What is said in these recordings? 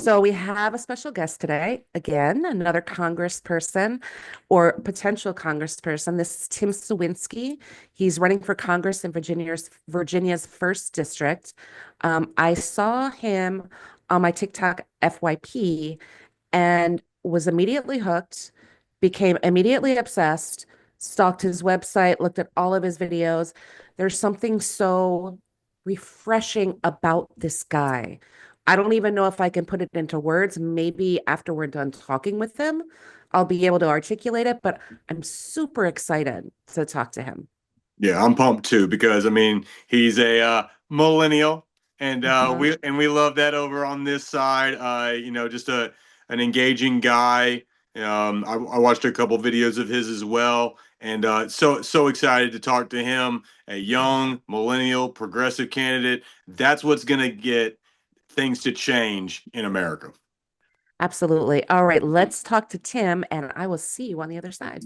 So we have a special guest today. Again, another congressperson or potential congressperson. This is Tim Cywinski. He's running for Congress in Virginia's first district. I saw him on my TikTok FYP and was immediately hooked, became immediately obsessed, stalked his website, looked at all of his videos. There's something so refreshing about this guy. I don't even know if I can put it into words. Maybe after we're done talking with him, I'll be able to articulate it, but I'm super excited to talk to him. Yeah, I'm pumped too because he's a millennial, and Uh-huh. we love that over on this side. Just an engaging guy. I watched a couple videos of his as well, and so excited to talk to him. A young millennial progressive candidate. That's what's gonna get things to change in America. Absolutely. All right, let's talk to Tim, and I will see you on the other side.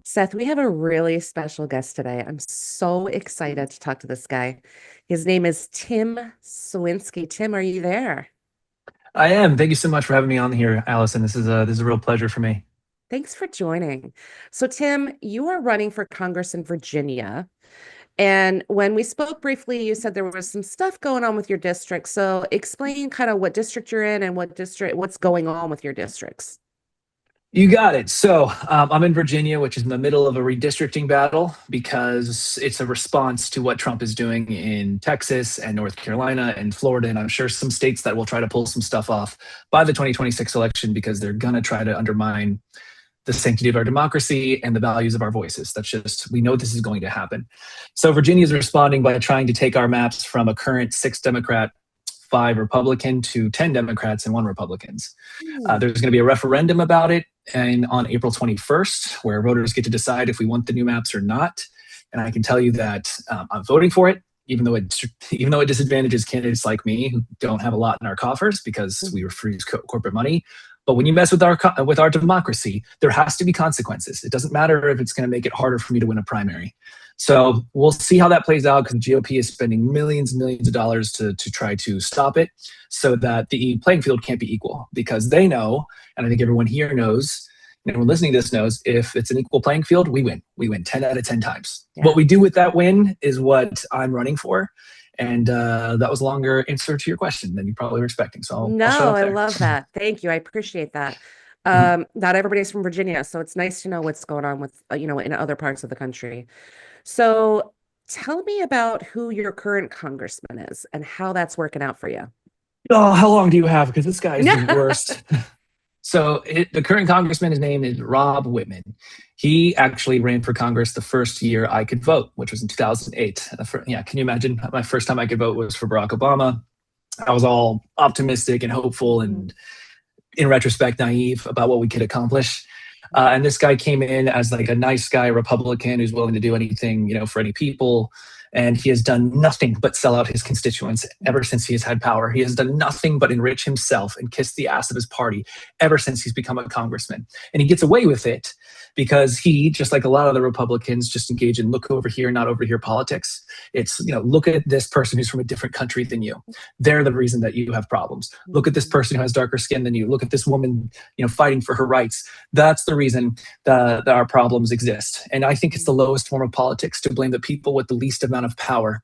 Seth, we have a really special guest today. I'm so excited to talk to this guy. His name is Tim Cywinski. Tim, are you there? I am. Thank you so much for having me on here, Allison. This is a real pleasure for me. Thanks for joining. So, Tim, you are running for Congress in Virginia. And when we spoke briefly, you said there was some stuff going on with your district. So, explain kind of what district you're in and what's going on with your districts. You got it. So I'm in Virginia, which is in the middle of a redistricting battle because it's a response to what Trump is doing in Texas and North Carolina and Florida, and I'm sure some states that will try to pull some stuff off by the 2026 election because they're going to try to undermine the sanctity of our democracy and the values of our voices. We know this is going to happen. So Virginia is responding by trying to take our maps from a current 6 Democrat, 5 Republican to 10 Democrats and 1 Republicans. There's going to be a referendum about it on April 21st, where voters get to decide if we want the new maps or not. And I can tell you that I'm voting for it, even though it disadvantages candidates like me who don't have a lot in our coffers because we refuse corporate money. But when you mess with our democracy, there has to be consequences. It doesn't matter if it's going to make it harder for me to win a primary. So we'll see how that plays out because the GOP is spending millions and millions of dollars to try to stop it so that the playing field can't be equal because they know, and I think everyone here knows, and everyone listening to this knows, if it's an equal playing field, we win. We win 10 out of 10 times. Yeah. What we do with that win is what I'm running for. And that was a longer answer to your question than you probably were expecting. So I'll shut up there. I love that. Thank you. I appreciate that. Not everybody's from Virginia, so it's nice to know what's going on with, in other parts of the country. So tell me about who your current congressman is and how that's working out for you. Oh, how long do you have? Because this guy is the worst. So the current congressman, his name is Rob Whitman. He actually ran for Congress the first year I could vote, which was in 2008. Can you imagine? My first time I could vote was for Barack Obama. I was all optimistic and hopeful and, in retrospect, naive about what we could accomplish. And this guy came in as like a nice guy, Republican, who's willing to do anything, for any people. And he has done nothing but sell out his constituents ever since he has had power. He has done nothing but enrich himself and kiss the ass of his party ever since he's become a congressman. And he gets away with it because he, just like a lot of the Republicans, just engage in look over here, not over here politics. It's, look at this person who's from a different country than you. They're the reason that you have problems. Look at this person who has darker skin than you. Look at this woman, fighting for her rights. That's the reason that our problems exist. And I think it's the lowest form of politics to blame the people with the least amount of power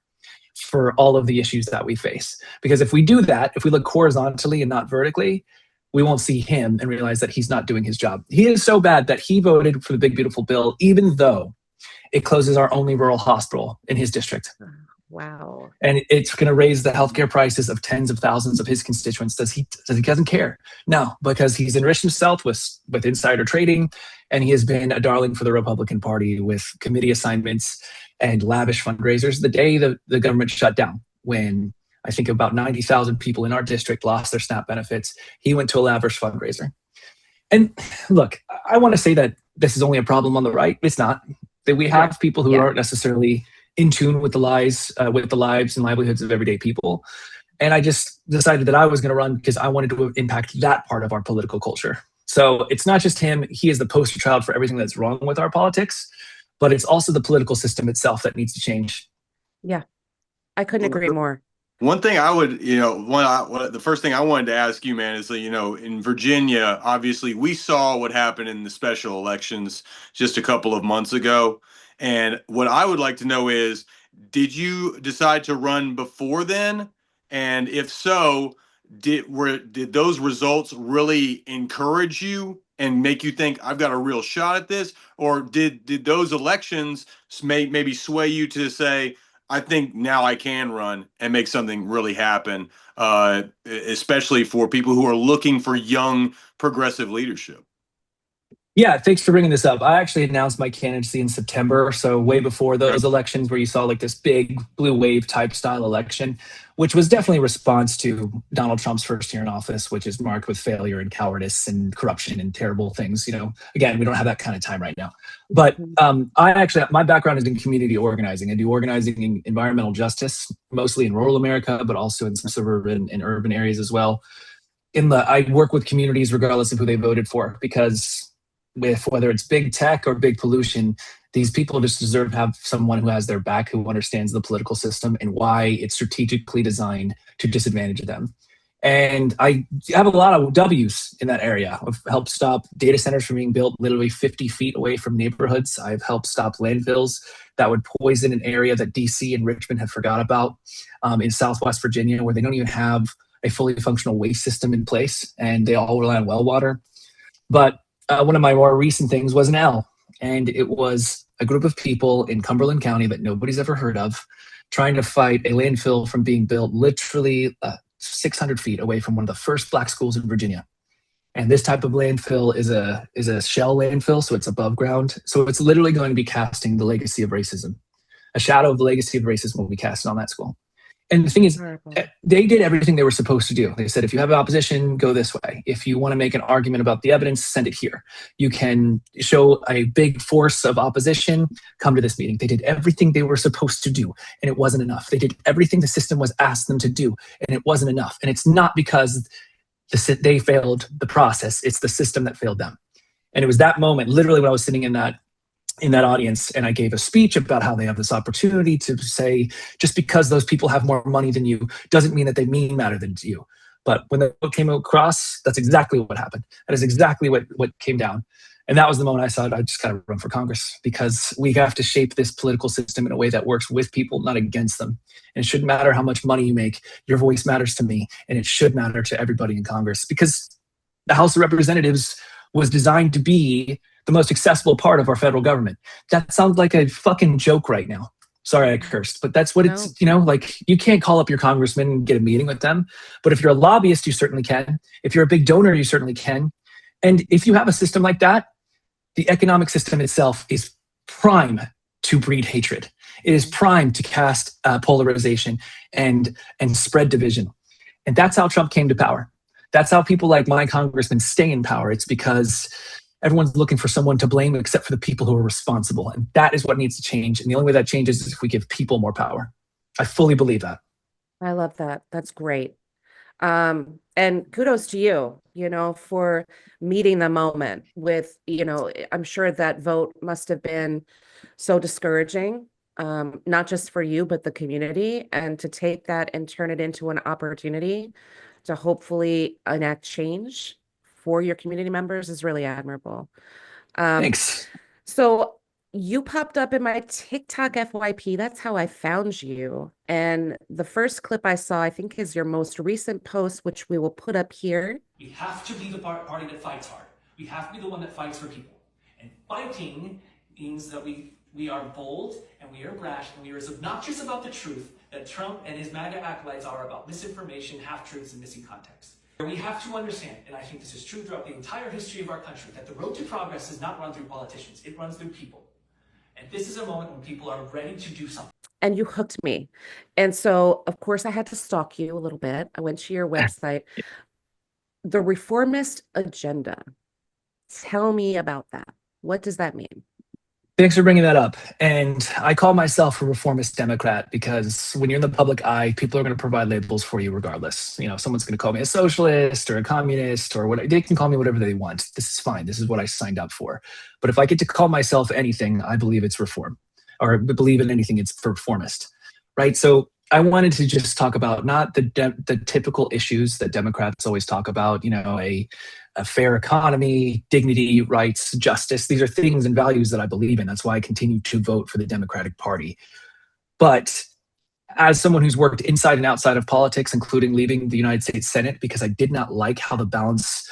for all of the issues that we face. Because if we do that, if we look horizontally and not vertically, we won't see him and realize that he's not doing his job. He is so bad that he voted for the big, beautiful bill, even though it closes our only rural hospital in his district. Wow. And it's going to raise the healthcare prices of tens of thousands of his constituents. He doesn't care? No, because he's enriched himself with insider trading, and he has been a darling for the Republican Party with committee assignments and lavish fundraisers. The day the government shut down, when I think about 90,000 people in our district lost their SNAP benefits, he went to a lavish fundraiser. And look, I want to say that this is only a problem on the right. It's not. That we have people who aren't necessarily in tune with the lives and livelihoods of everyday people. And I just decided that I was going to run because I wanted to impact that part of our political culture. So it's not just him. He is the poster child for everything that's wrong with our politics, but it's also the political system itself that needs to change. Yeah, I couldn't agree more. One thing I would, the first thing I wanted to ask you, man, is that, in Virginia, obviously we saw what happened in the special elections just a couple of months ago. And what I would like to know is, did you decide to run before then? And if so, did those results really encourage you and make you think I've got a real shot at this? Or did those elections maybe sway you to say, I think now I can run and make something really happen, especially for people who are looking for young progressive leadership? Yeah, thanks for bringing this up. I actually announced my candidacy in September, so way before those elections where you saw like this big blue wave type style election, which was definitely a response to Donald Trump's first year in office, which is marked with failure and cowardice and corruption and terrible things. Again, we don't have that kind of time right now. But my background is in community organizing. I do organizing in environmental justice, mostly in rural America, but also in some suburban and urban areas as well. I work with communities regardless of who they voted for, because with whether it's big tech or big pollution, these people just deserve to have someone who has their back, who understands the political system and why it's strategically designed to disadvantage them. And I have a lot of W's in that area. I've helped stop data centers from being built literally 50 feet away from neighborhoods. I've helped stop landfills that would poison an area that DC and Richmond had forgot about, in Southwest Virginia, where they don't even have a fully functional waste system in place and they all rely on well water. But one of my more recent things was an L, and it was a group of people in Cumberland County that nobody's ever heard of trying to fight a landfill from being built literally 600 feet away from one of the first black schools in Virginia. And this type of landfill is a shell landfill, so it's above ground. So it's literally going to be casting the legacy of racism. A shadow of the legacy of racism will be casted on that school. And the thing is, they did everything they were supposed to do. They said, if you have opposition, go this way. If you want to make an argument about the evidence, send it here. You can show a big force of opposition, come to this meeting. They did everything they were supposed to do, and it wasn't enough. They did everything the system was asked them to do, and it wasn't enough. And it's not because they failed the process. It's the system that failed them. And it was that moment, literally, when I was sitting in that audience, and I gave a speech about how they have this opportunity to say, just because those people have more money than you doesn't mean that they mean matter than you. But when the vote came across, that's exactly what happened. That is exactly what came down. And that was the moment I said, I just got to run for Congress, because we have to shape this political system in a way that works with people, not against them. And it shouldn't matter how much money you make. Your voice matters to me, and it should matter to everybody in Congress, because the House of Representatives was designed to be the most accessible part of our federal government. That sounds like a fucking joke right now. Sorry, I cursed, but that's what it's, like, you can't call up your congressman and get a meeting with them. But if you're a lobbyist, you certainly can. If you're a big donor, you certainly can. And if you have a system like that, the economic system itself is prime to breed hatred. It is prime to cast polarization and spread division. And that's how Trump came to power. That's how people like my congressman stay in power. It's because everyone's looking for someone to blame except for the people who are responsible. And that is what needs to change. And the only way that changes is if we give people more power. I fully believe that. I love that. That's great. And kudos to you, for meeting the moment with, I'm sure that vote must have been so discouraging, not just for you, but the community, and to take that and turn it into an opportunity to hopefully enact change for your community members is really admirable. Thanks. So you popped up in my TikTok FYP. That's how I found you. And the first clip I saw, I think, is your most recent post, which we will put up here. We have to be the party that fights hard. We have to be the one that fights for people. And fighting means that we are bold and we are brash and we are as obnoxious about the truth that Trump and his MAGA acolytes are about misinformation, half-truths, and missing context. We have to understand, and I think this is true throughout the entire history of our country, that the road to progress is not run through politicians, it runs through people. And this is a moment when people are ready to do something. And you hooked me. And so, of course, I had to stalk you a little bit. I went to your website. The Reformist agenda. Tell me about that. What does that mean? Thanks for bringing that up. And I call myself a reformist Democrat because when you're in the public eye, people are going to provide labels for you regardless. Someone's going to call me a socialist or a communist or what. They can call me whatever they want. This is fine. This is what I signed up for. But if I get to call myself anything, I believe it's reform, or believe in anything, it's for reformist, right? So I wanted to just talk about not the typical issues that Democrats always talk about, a fair economy, dignity, rights, justice. These are things and values that I believe in. That's why I continue to vote for the Democratic Party. But as someone who's worked inside and outside of politics, including leaving the United States Senate because I did not like how the balance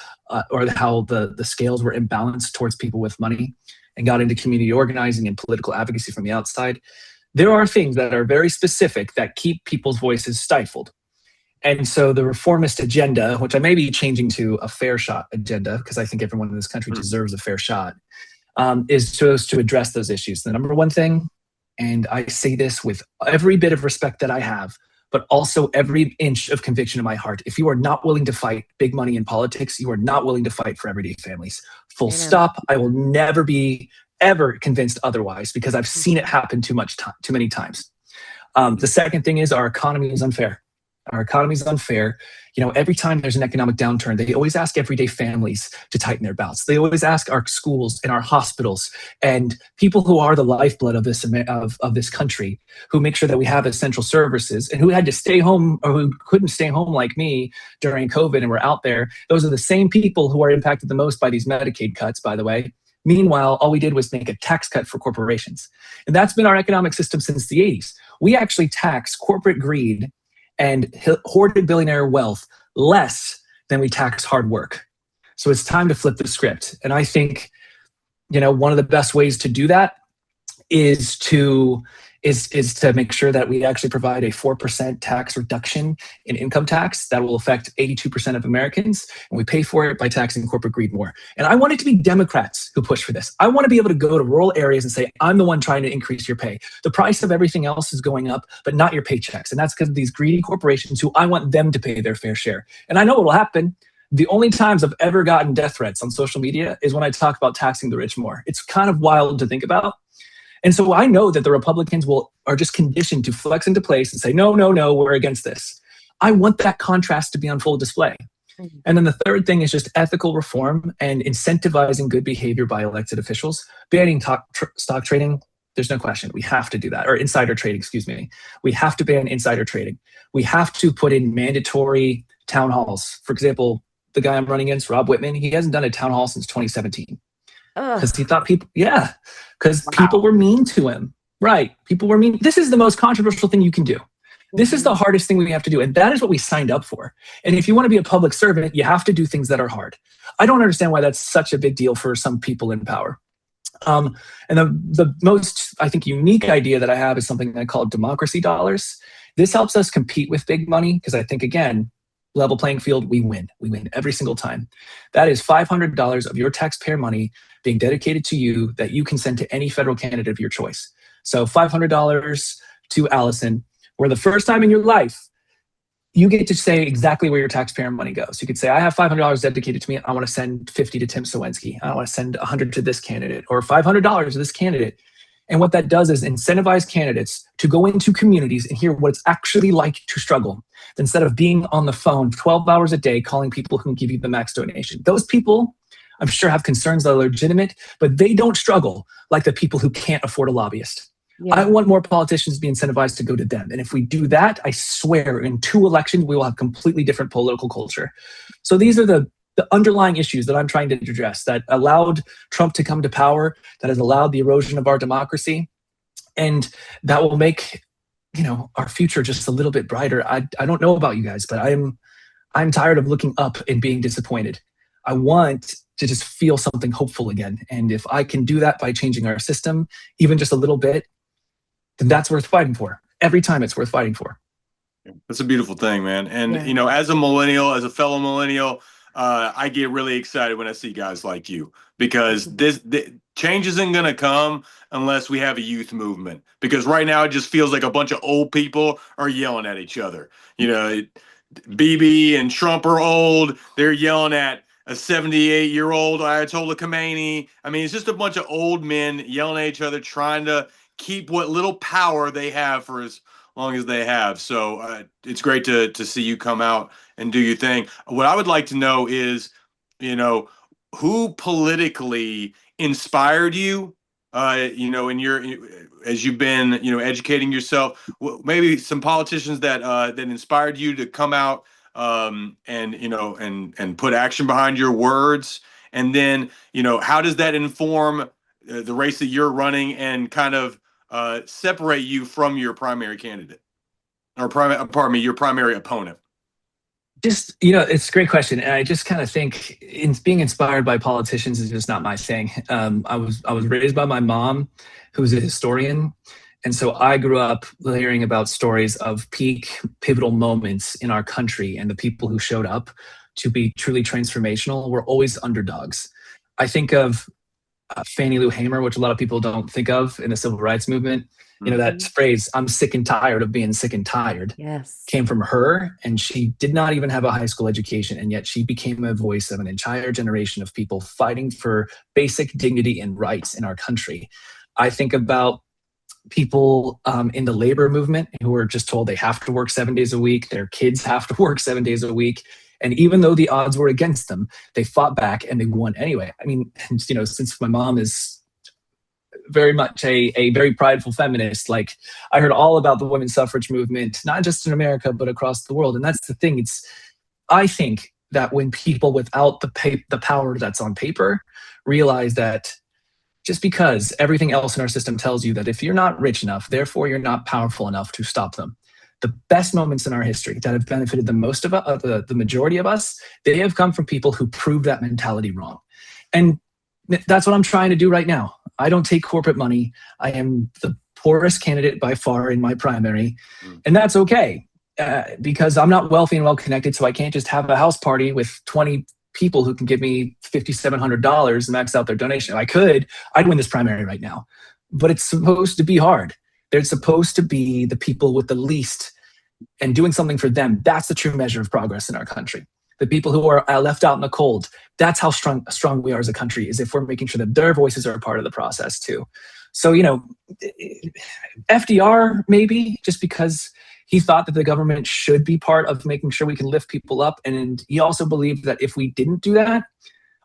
or how the scales were imbalanced towards people with money, and got into community organizing and political advocacy from the outside, there are things that are very specific that keep people's voices stifled. And so the reformist agenda, which I may be changing to a fair shot agenda, because I think everyone in this country deserves a fair shot, is supposed to address those issues. The number one thing, and I say this with every bit of respect that I have, but also every inch of conviction in my heart, if you are not willing to fight big money in politics, you are not willing to fight for everyday families. Full stop. I will never be ever convinced otherwise, because I've seen it happen too many times. The second thing is our economy is unfair. Our economy is unfair. Every time there's an economic downturn, they always ask everyday families to tighten their belts. They always ask our schools and our hospitals and people who are the lifeblood of this country, who make sure that we have essential services, and who had to stay home or who couldn't stay home like me during COVID and were out there. Those are the same people who are impacted the most by these Medicaid cuts, by the way. Meanwhile, all we did was make a tax cut for corporations. And that's been our economic system since the 80s. We actually tax corporate greed and hoarded billionaire wealth less than we tax hard work. So it's time to flip the script. And I think, one of the best ways to do that is to make sure that we actually provide a 4% tax reduction in income tax that will affect 82% of Americans, and we pay for it by taxing corporate greed more. And I want it to be Democrats who push for this. I want to be able to go to rural areas and say, I'm the one trying to increase your pay. The price of everything else is going up, but not your paychecks. And that's because of these greedy corporations who I want them to pay their fair share. And I know what will happen. The only times I've ever gotten death threats on social media is when I talk about taxing the rich more. It's kind of wild to think about. And so I know that the Republicans are just conditioned to flex into place and say, no, we're against this. I want that contrast to be on full display. And then the third thing is just ethical reform and incentivizing good behavior by elected officials. Banning stock trading, there's no question. We have to do that. Or insider trading, excuse me. We have to ban insider trading. We have to put in mandatory town halls. For example, the guy I'm running against, Rob Whitman, he hasn't done a town hall since 2017. Because he thought people were mean to him. Right. People were mean. This is the most controversial thing you can do. This is the hardest thing we have to do. And that is what we signed up for. And if you want to be a public servant, you have to do things that are hard. I don't understand why that's such a big deal for some people in power. And the most, I think, unique idea that I have is something I call democracy dollars. This helps us compete with big money because I think, again, level playing field, we win. We win every single time. That is $500 of your taxpayer money being dedicated to you that you can send to any federal candidate of your choice. So $500 to Allison, where the first time in your life, you get to say exactly where your taxpayer money goes. You could say, I have $500 dedicated to me. I want to send 50 to Tim Cywinski. I want to send 100 to this candidate or $500 to this candidate. And what that does is incentivize candidates to go into communities and hear what it's actually like to struggle, instead of being on the phone 12 hours a day calling people who can give you the max donation. Those people, I'm sure, have concerns that are legitimate, but they don't struggle like the people who can't afford a lobbyist. Yeah. I want more politicians to be incentivized to go to them. And if we do that, I swear in 2 elections, we will have completely different political culture. So these are the underlying issues that I'm trying to address that allowed Trump to come to power, that has allowed the erosion of our democracy, and that will make, our future just a little bit brighter. I don't know about you guys, but I'm tired of looking up and being disappointed. I want to just feel something hopeful again. And if I can do that by changing our system, even just a little bit, then that's worth fighting for. Every time it's worth fighting for. That's a beautiful thing, man. And, as a millennial, as a fellow millennial, I get really excited when I see guys like you, because this change isn't going to come unless we have a youth movement, because right now it just feels like a bunch of old people are yelling at each other. Bibi and Trump are old. They're yelling at a 78-year-old Ayatollah Khomeini. I mean, it's just a bunch of old men yelling at each other, trying to keep what little power they have for as long as they have. So it's great to see you come out and do your thing. What I would like to know is, who politically inspired you in as you've been, educating yourself, maybe some politicians that inspired you to come out, and put action behind your words. And then, how does that inform the race that you're running and kind of separate you from your primary candidate or your primary opponent? Just, it's a great question. And I just kind of think being inspired by politicians is just not my thing. I was raised by my mom, who's a historian. And so I grew up hearing about stories of peak pivotal moments in our country, and the people who showed up to be truly transformational were always underdogs. I think of Fannie Lou Hamer, which a lot of people don't think of in the civil rights movement. That phrase, "I'm sick and tired of being sick and tired," came from her. And she did not even have a high school education. And yet she became a voice of an entire generation of people fighting for basic dignity and rights in our country. I think about people in the labor movement who were just told they have to work 7 days a week. Their kids have to work 7 days a week. And even though the odds were against them, they fought back and they won anyway. I mean, since my mom is very much a very prideful feminist, like, I heard all about the women's suffrage movement, not just in America, but across the world. And that's the thing. I think that when people without the power that's on paper realize that just because everything else in our system tells you that if you're not rich enough, therefore you're not powerful enough to stop them. The best moments in our history that have benefited the most of the majority of us, they have come from people who proved that mentality wrong. And that's what I'm trying to do right now. I don't take corporate money. I am the poorest candidate by far in my primary. And that's okay, because I'm not wealthy and well-connected, so I can't just have a house party with 20 people who can give me $5,700 and max out their donation. I'd win this primary right now. But it's supposed to be hard. They're supposed to be the people with the least, and doing something for them. That's the true measure of progress in our country. The people who are left out in the cold, that's how strong we are as a country, is if we're making sure that their voices are a part of the process too. So, FDR, maybe, just because he thought that the government should be part of making sure we can lift people up. And he also believed that if we didn't do that,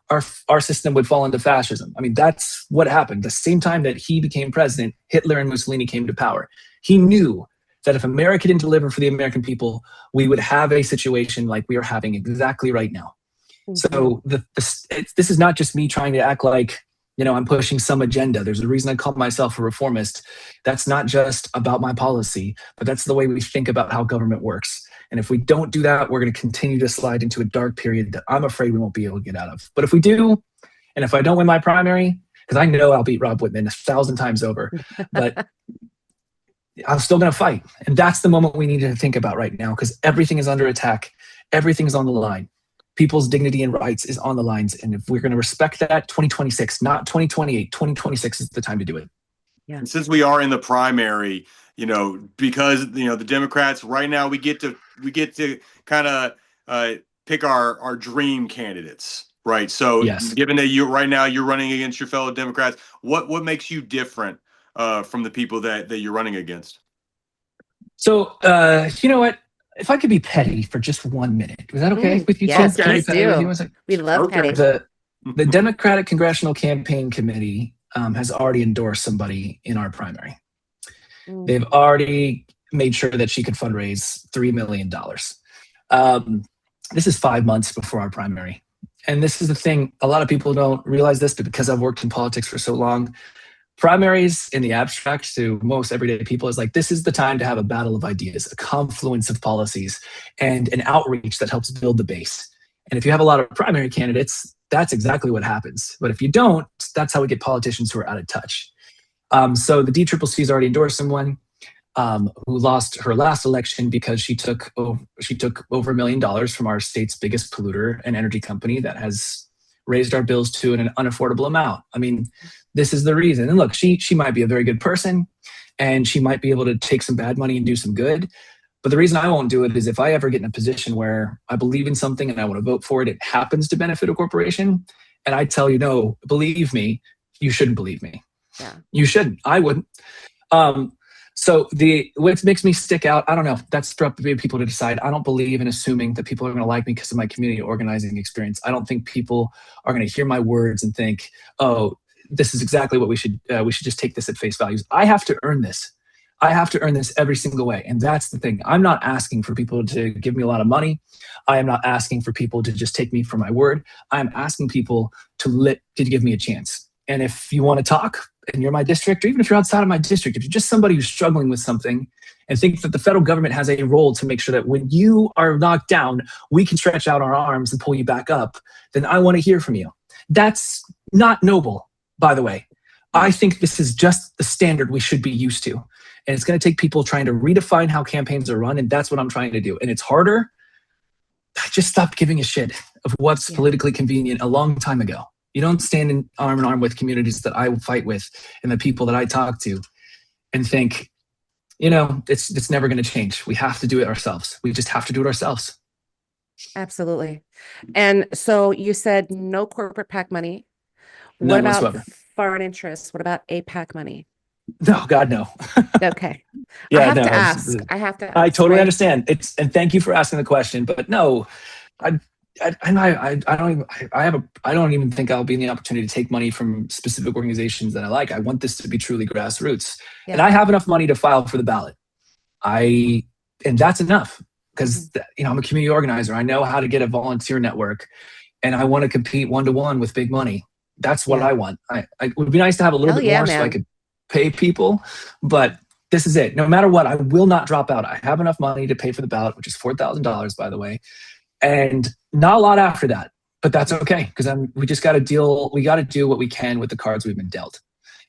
our system would fall into fascism. I mean, that's what happened. The same time that he became president, Hitler and Mussolini came to power. He knew that if America didn't deliver for the American people, we would have a situation like we are having exactly right now. So this is not just me trying to act like, I'm pushing some agenda. There's a reason I call myself a reformist. That's not just about my policy, but that's the way we think about how government works. And if we don't do that, we're going to continue to slide into a dark period that I'm afraid we won't be able to get out of. But if we do, and if I don't win my primary, because I know I'll beat Rob Whitman 1,000 times over, but I'm still going to fight. And that's the moment we need to think about right now, because everything is under attack. Everything's on the line. People's dignity and rights is on the lines. And if we're going to respect that, 2026, not 2028, 2026 is the time to do it. Yeah. And since we are in the primary, because, the Democrats right now, we get to kind of pick our dream candidates, right? So yes. Given that you're running against your fellow Democrats, what makes you different from the people that you're running against? So, you know what? If I could be petty for just 1 minute, was that okay with you? Yes, please do. We love petty. The Democratic Congressional Campaign Committee has already endorsed somebody in our primary. They've already made sure that she could fundraise $3 million. This is 5 months before our primary. And this is the thing, a lot of people don't realize this, but because I've worked in politics for so long, primaries in the abstract to most everyday people is like, this is the time to have a battle of ideas, a confluence of policies, and an outreach that helps build the base. And if you have a lot of primary candidates, that's exactly what happens. But if you don't, that's how we get politicians who are out of touch. So the DCCC has already endorsed someone who lost her last election because she took over $1 million from our state's biggest polluter, an energy company that has raised our bills to an unaffordable amount. I mean, this is the reason. And look, she might be a very good person, and she might be able to take some bad money and do some good. But the reason I won't do it is if I ever get in a position where I believe in something and I want to vote for it, it happens to benefit a corporation, and I tell you, no, believe me, you shouldn't believe me. Yeah. You shouldn't. I wouldn't. So what makes me stick out, I don't know. That's for people to decide. I don't believe in assuming that people are going to like me because of my community organizing experience. I don't think people are going to hear my words and think, oh, this is exactly what we should just take this at face values. I have to earn this. I have to earn this every single way. And that's the thing. I'm not asking for people to give me a lot of money. I am not asking for people to just take me for my word. I'm asking people to give me a chance. And if you want to talk and you're my district, or even if you're outside of my district, if you're just somebody who's struggling with something and think that the federal government has a role to make sure that when you are knocked down, we can stretch out our arms and pull you back up, then I want to hear from you. That's not noble, by the way. I think this is just the standard we should be used to. And it's going to take people trying to redefine how campaigns are run. And that's what I'm trying to do. And it's harder. I just stopped giving a shit of what's politically convenient a long time ago. You don't stand in arm in arm with communities that I fight with and the people that I talk to and think, it's never going to change. We have to do it ourselves. We just have to do it ourselves. Absolutely. And so you said no corporate PAC money. None What about whatsoever. foreign interests? What about APAC money? No, God, no. Okay. Yeah, I have no, to ask. I have to ask. I totally right? understand. And thank you for asking the question, but no, I don't even think I'll be in the opportunity to take money from specific organizations that I like. I want this to be truly grassroots. Yeah. And I have enough money to file for the ballot. And that's enough because I'm a community organizer. I know how to get a volunteer network and I want to compete one-to-one with big money. That's what I want. It would be nice to have a little bit more so I could pay people, but this is it. No matter what, I will not drop out. I have enough money to pay for the ballot, which is $4,000, by the way, and not a lot after that, but that's okay because we just got to deal. We got to do what we can with the cards we've been dealt.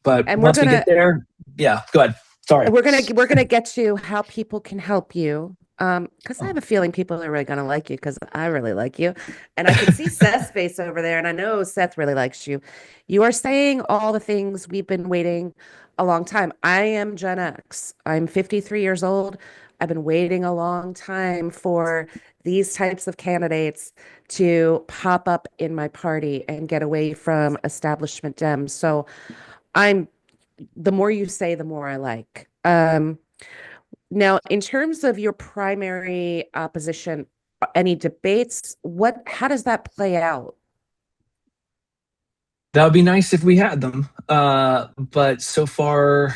But once we get there, go ahead. Sorry, we're gonna get to how people can help you. Because I have a feeling people are really gonna like you because I really like you, and I can see Seth's face over there, and I know Seth really likes you. You are saying all the things we've been waiting a long time. I am Gen X. I'm 53 years old. I've been waiting a long time for these types of candidates to pop up in my party and get away from establishment Dems. So the more you say, the more I like. Now, in terms of your primary opposition, any debates, how does that play out? That would be nice if we had them. But so far,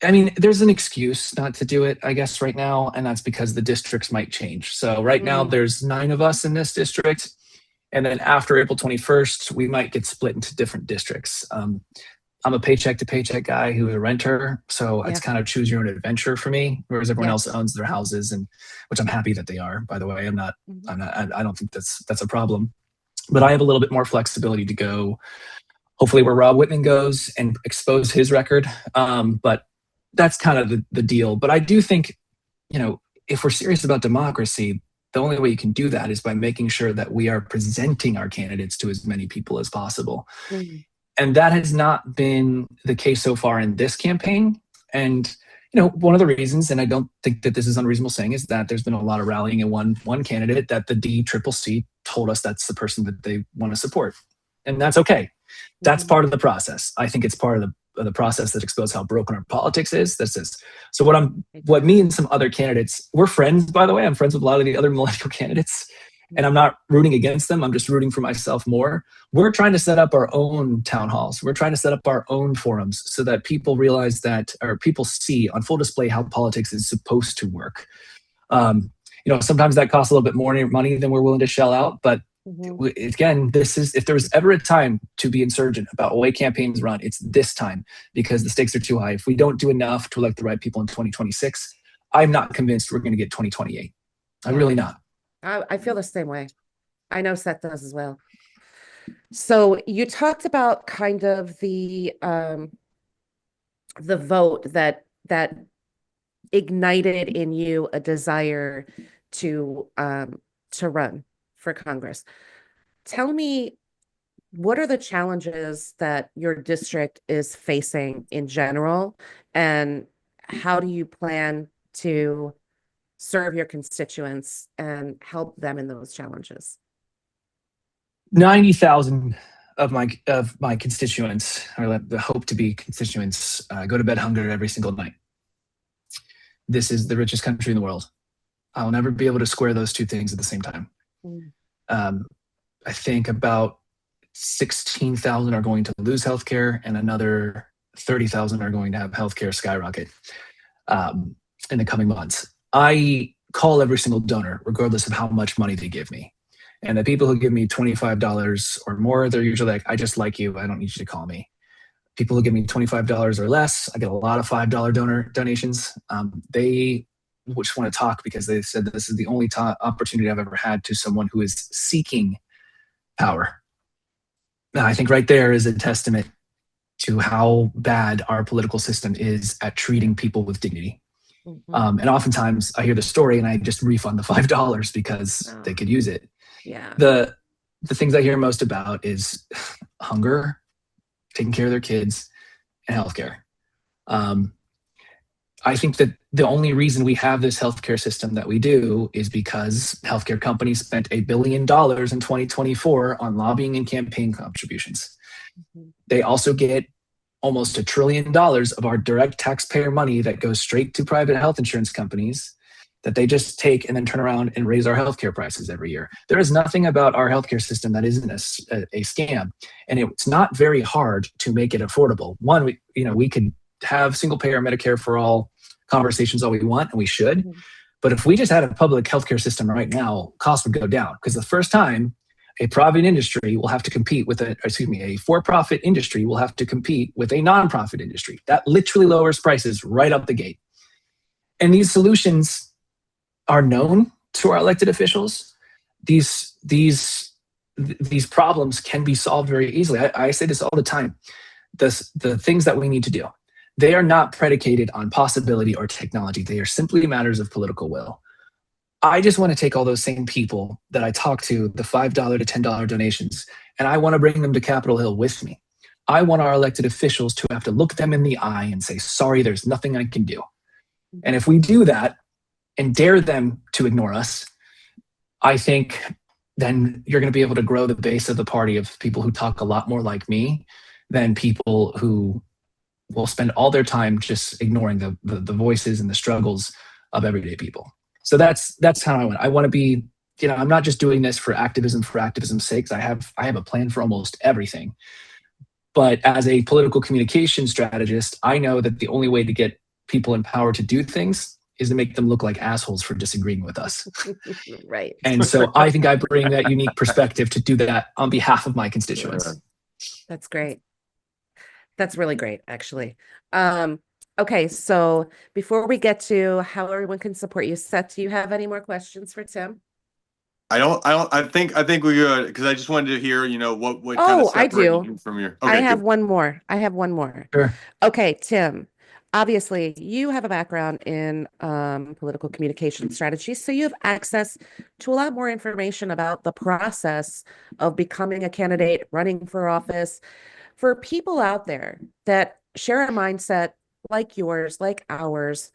there's an excuse not to do it, I guess, right now. And that's because the districts might change. So right now there's 9 of us in this district. And then after April 21st, we might get split into different districts. I'm a paycheck to paycheck guy who's a renter. So it's kind of choose your own adventure for me, whereas everyone else owns their houses, and which I'm happy that they are, by the way. I don't think that's a problem, but I have a little bit more flexibility to go, hopefully where Rob Whitman goes and expose his record. But that's kind of the deal. But I do think, if we're serious about democracy, the only way you can do that is by making sure that we are presenting our candidates to as many people as possible. And that has not been the case so far in this campaign. And, one of the reasons, and I don't think that this is unreasonable saying, is that there's been a lot of rallying in one candidate that the DCCC told us that's the person that they want to support. And that's okay. That's part of the process. I think it's part of the process that exposes how broken our politics is. So what me and some other candidates, we're friends, by the way. I'm friends with a lot of the other millennial candidates. And I'm not rooting against them. I'm just rooting for myself more. We're trying to set up our own town halls. We're trying to set up our own forums so that people realize or people see on full display how politics is supposed to work. Sometimes that costs a little bit more money than we're willing to shell out. But again, if there was ever a time to be insurgent about the way campaigns run, it's this time because the stakes are too high. If we don't do enough to elect the right people in 2026, I'm not convinced we're going to get 2028. I'm really not. I feel the same way. I know Seth does as well. So you talked about kind of the vote that ignited in you a desire to run for Congress. Tell me, what are the challenges that your district is facing in general, and how do you plan to serve your constituents and help them in those challenges? 90,000 of my constituents, or the hope to be constituents, go to bed hungry every single night. This is the richest country in the world. I'll never be able to square those two things at the same time. I think about 16,000 are going to lose healthcare, and another 30,000 are going to have healthcare skyrocket in the coming months. I call every single donor, regardless of how much money they give me. And the people who give me $25 or more, they're usually like, I just like you. I don't need you to call me. People who give me $25 or less, I get a lot of $5 donor donations. They just want to talk because they said that this is the only opportunity I've ever had to someone who is seeking power. Now, I think right there is a testament to how bad our political system is at treating people with dignity. And oftentimes I hear the story and I just refund the $5 because they could use it. Yeah. The things I hear most about is hunger, taking care of their kids, and healthcare. I think that the only reason we have this healthcare system that we do is because healthcare companies spent $1 billion in 2024 on lobbying and campaign contributions. They also get almost $1 trillion of our direct taxpayer money that goes straight to private health insurance companies that they just take and then turn around and raise our healthcare prices every year. There is nothing about our healthcare system that isn't a scam, and it's not very hard to make it affordable. One, we could have single payer Medicare for all conversations all we want, and we should. But if we just had a public healthcare system right now, costs would go down, because the first time a private industry will have to compete with a for-profit industry will have to compete with a non-profit industry. That literally lowers prices right up the gate. And these solutions are known to our elected officials. These problems can be solved very easily. I say this all the time. The things that we need to do, they are not predicated on possibility or technology. They are simply matters of political will. I just want to take all those same people that I talk to, the $5 to $10 donations, and I want to bring them to Capitol Hill with me. I want our elected officials to have to look them in the eye and say, sorry, there's nothing I can do. And if we do that and dare them to ignore us, I think then you're going to be able to grow the base of the party of people who talk a lot more like me than people who will spend all their time just ignoring the voices and the struggles of everyday people. So that's how I want to be. I'm not just doing this for activism's sake. I have a plan for almost everything. But as a political communication strategist, I know that the only way to get people in power to do things is to make them look like assholes for disagreeing with us. Right. And so I think I bring that unique perspective to do that on behalf of my constituents. That's great. That's really great, actually. Okay, so before we get to how everyone can support you, Seth, do you have any more questions for Tim? I think we're good, because I just wanted to hear, what kind of I do. you from your. I have good. one more. Sure. Okay, Tim, obviously you have a background in political communication strategies, so you have access to a lot more information about the process of becoming a candidate, running for office. For people out there that share a mindset like yours, like ours,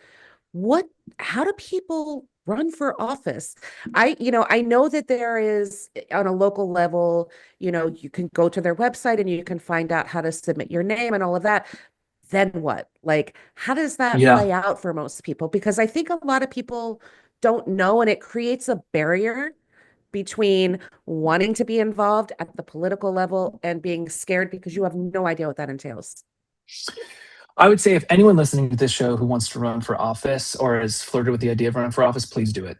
how do people run for office? I know that there is, on a local level, you can go to their website and you can find out how to submit your name and all of that. Then what? Like, how does that play out for most people? Because I think a lot of people don't know, and it creates a barrier between wanting to be involved at the political level and being scared because you have no idea what that entails. I would say if anyone listening to this show who wants to run for office or has flirted with the idea of running for office, please do it.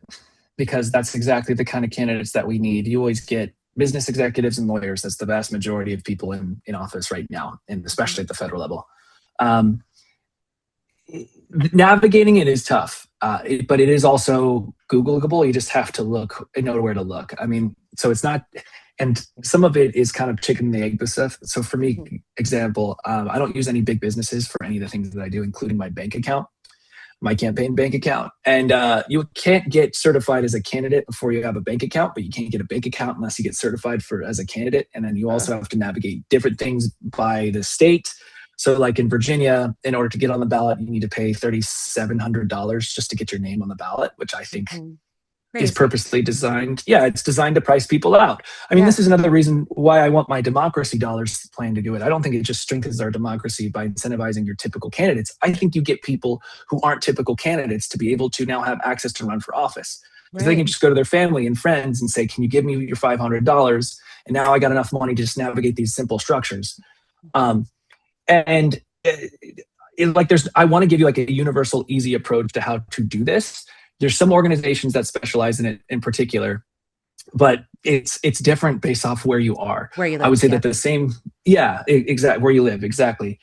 Because that's exactly the kind of candidates that we need. You always get business executives and lawyers. That's the vast majority of people in office right now, and especially at the federal level. Navigating it is tough, but it is also Googleable. You just have to look and know where to look. I mean, so it's not, and some of it is kind of chicken and the egg stuff. So for me, example, I don't use any big businesses for any of the things that I do, including my bank account, my campaign bank account. And you can't get certified as a candidate before you have a bank account, but you can't get a bank account unless you get certified as a candidate. And then you also have to navigate different things by the state. So like in Virginia, in order to get on the ballot, you need to pay $3,700 just to get your name on the ballot, which I think is purposely designed. Yeah, it's designed to price people out. I mean, this is another reason why I want my democracy dollars plan to do it. I don't think it just strengthens our democracy by incentivizing your typical candidates. I think you get people who aren't typical candidates to be able to now have access to run for office. Because they can Right. just go to their family and friends and say, can you give me your $500? And now I got enough money to just navigate these simple structures. And I want to give you like a universal, easy approach to how to do this. There's some organizations that specialize in it in particular, but it's different based off where you are. Where you live. I would say yeah. that the same, exactly where you live, exactly.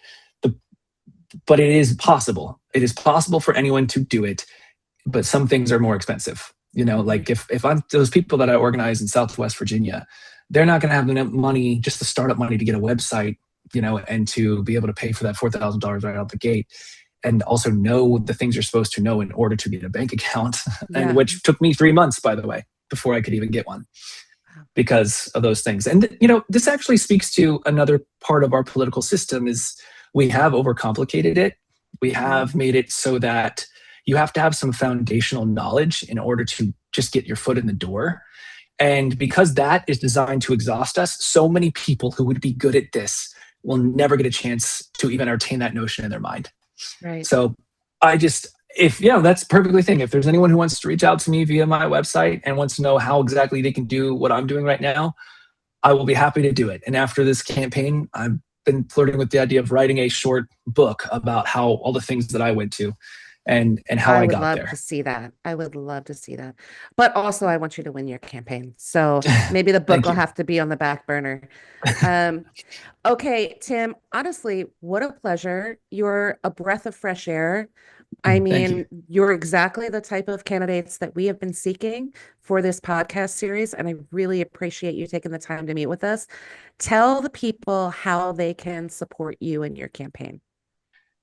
But it is possible. It is possible for anyone to do it, but some things are more expensive. Like if I'm those people that I organize in Southwest Virginia, they're not going to have enough money, just the startup money to get a website, and to be able to pay for that $4,000 right out the gate, and also know the things you're supposed to know in order to get a bank account, and which took me 3 months, by the way, before I could even get one because of those things. And this actually speaks to another part of our political system is we have overcomplicated it. We have made it so that you have to have some foundational knowledge in order to just get your foot in the door. And because that is designed to exhaust us, so many people who would be good at this will never get a chance to even entertain that notion in their mind. Right. So that's perfectly thing. If there's anyone who wants to reach out to me via my website and wants to know how exactly they can do what I'm doing right now, I will be happy to do it. And after this campaign, I've been flirting with the idea of writing a short book about how all the things that I went to and how I got there. I would love to see that. I would love to see that. But also I want you to win your campaign. So maybe the book will have to be on the back burner. Okay, Tim, honestly, what a pleasure. You're a breath of fresh air. I mean, you're exactly the type of candidates that we have been seeking for this podcast series, and I really appreciate you taking the time to meet with us. Tell the people how they can support you in your campaign.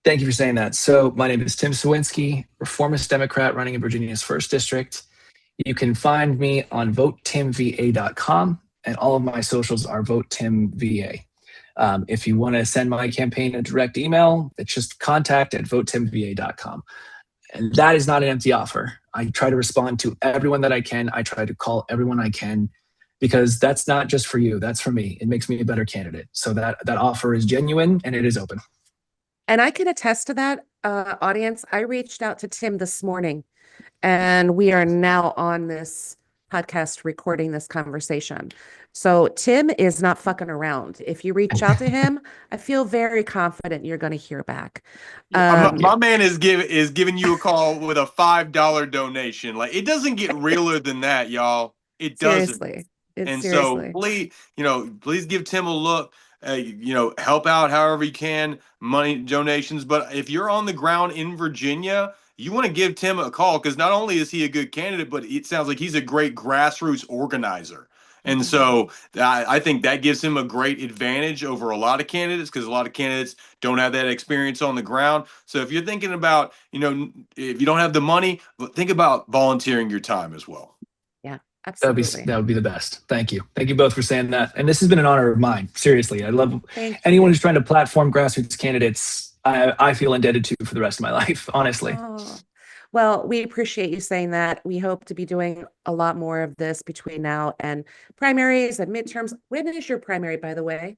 Thank you for saying that. So my name is Tim Cywinski, Reformist Democrat running in Virginia's 1st District. You can find me on votetimva.com, and all of my socials are votetimva. If you want to send my campaign a direct email, it's just contact@votetimva.com. And that is not an empty offer. I try to respond to everyone that I can. I try to call everyone I can, because that's not just for you. That's for me. It makes me a better candidate. So that offer is genuine and it is open. And I can attest to that, audience. I reached out to Tim this morning, and we are now on this podcast recording this conversation. So Tim is not fucking around. If you reach out to him, I feel very confident you're going to hear back. My man is giving you a call with a $5 donation. Like, it doesn't get realer than that, y'all. It doesn't. Seriously. So please give Tim a look. Help out however you can, money donations. But if you're on the ground in Virginia, you want to give Tim a call, because not only is he a good candidate, but it sounds like he's a great grassroots organizer. And so I think that gives him a great advantage over a lot of candidates, because a lot of candidates don't have that experience on the ground. So if you're thinking about, if you don't have the money, think about volunteering your time as well. Yeah, absolutely. That would be the best. Thank you. Thank you both for saying that. And this has been an honor of mine. Seriously, I love anyone who's trying to platform grassroots candidates. I feel indebted to for the rest of my life, honestly. Oh. Well, we appreciate you saying that. We hope to be doing a lot more of this between now and primaries and midterms. When is your primary, by the way?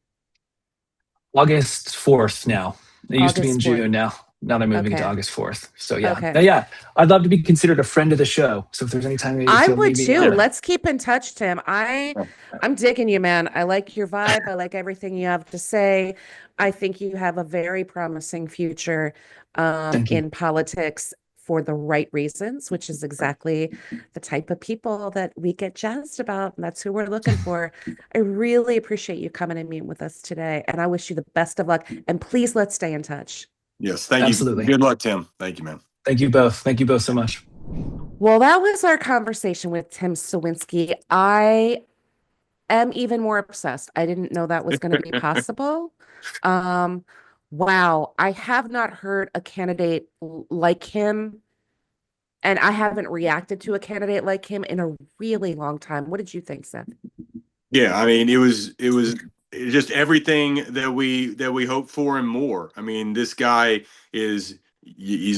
August 4th now. It used to be in August 4th. June now. Now they're moving Okay. to August 4th. So yeah. Okay. Now, yeah, I'd love to be considered a friend of the show. So if there's any time I would too. Let's keep in touch, Tim. I'm digging you, man. I like your vibe. I like everything you have to say. I think you have a very promising future in politics for the right reasons, which is exactly the type of people that we get jazzed about. And that's who we're looking for. I really appreciate you coming and meeting with us today. And I wish you the best of luck. And please, let's stay in touch. Yes, thank Absolutely. you. Good luck, Tim. Thank you, man. Thank you both. Thank you both so much. Well, that was our conversation with Tim Cywinski. I am even more obsessed. I didn't know that was going to be possible. Wow. I have not heard a candidate like him, and I haven't reacted to a candidate like him in a really long time. What did you think, Seth? Yeah, I mean, it was just everything that we hoped for and more. I mean, this guy he's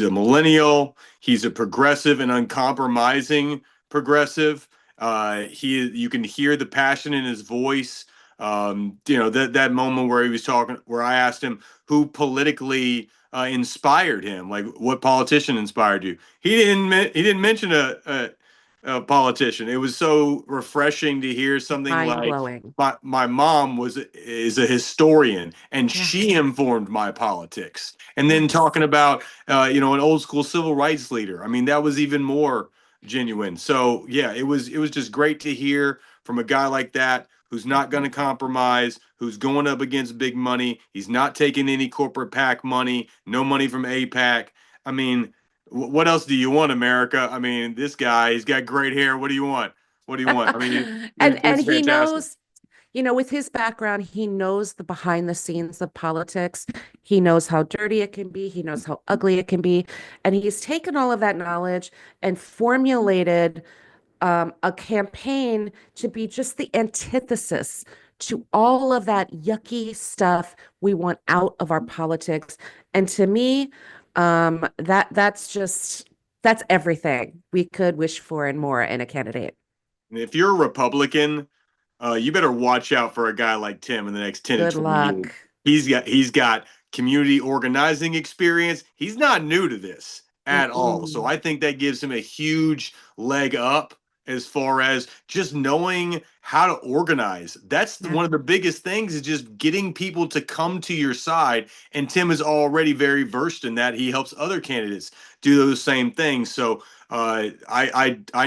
a millennial. He's a progressive and uncompromising progressive. You can hear the passion in his voice. That moment where he was talking, where I asked him who politically inspired him, like what politician inspired you. He didn't mention politician. It was so refreshing to hear something Mind like blowing. my mom is a historian and she Yes. informed my politics. And then Yes. talking about an old school civil rights leader. I mean, that was even more genuine. So yeah, it was just great to hear from a guy like that who's not going to compromise, who's going up against big money. He's not taking any corporate PAC money, no money from APAC. I mean, what else do you want, America? I mean, this guy, he's got great hair. What do you want? What do you want? I mean, And it's he fantastic. knows, with his background, he knows the behind the scenes of politics. He knows how dirty it can be. He knows how ugly it can be. And he's taken all of that knowledge and formulated a campaign to be just the antithesis to all of that yucky stuff we want out of our politics. And to me, that's everything we could wish for and more in a candidate. And if you're a Republican, you better watch out for a guy like Tim in the next 10 to Good 20 years. luck. He's got community organizing experience. He's not new to this at all. So Mm-mm. I think that gives him a huge leg up as far as just knowing how to organize. That's Yeah. one of the biggest things is just getting people to come to your side. And Tim is already very versed in that. He helps other candidates do those same things. So I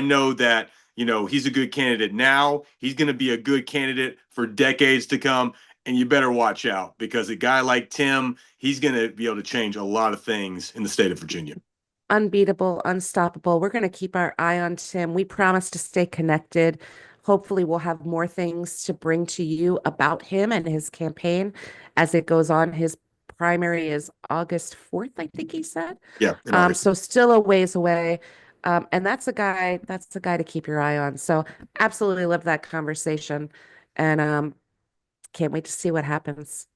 know that he's a good candidate now. He's going to be a good candidate for decades to come. And you better watch out because a guy like Tim, he's going to be able to change a lot of things in the state of Virginia. Unbeatable, unstoppable. We're going to keep our eye on Tim. We promise to stay connected. Hopefully, we'll have more things to bring to you about him and his campaign as it goes on. His primary is August 4th, I think he said. Yeah, in August. So still a ways away. And that's a guy to keep your eye on. So absolutely love that conversation. And can't wait to see what happens.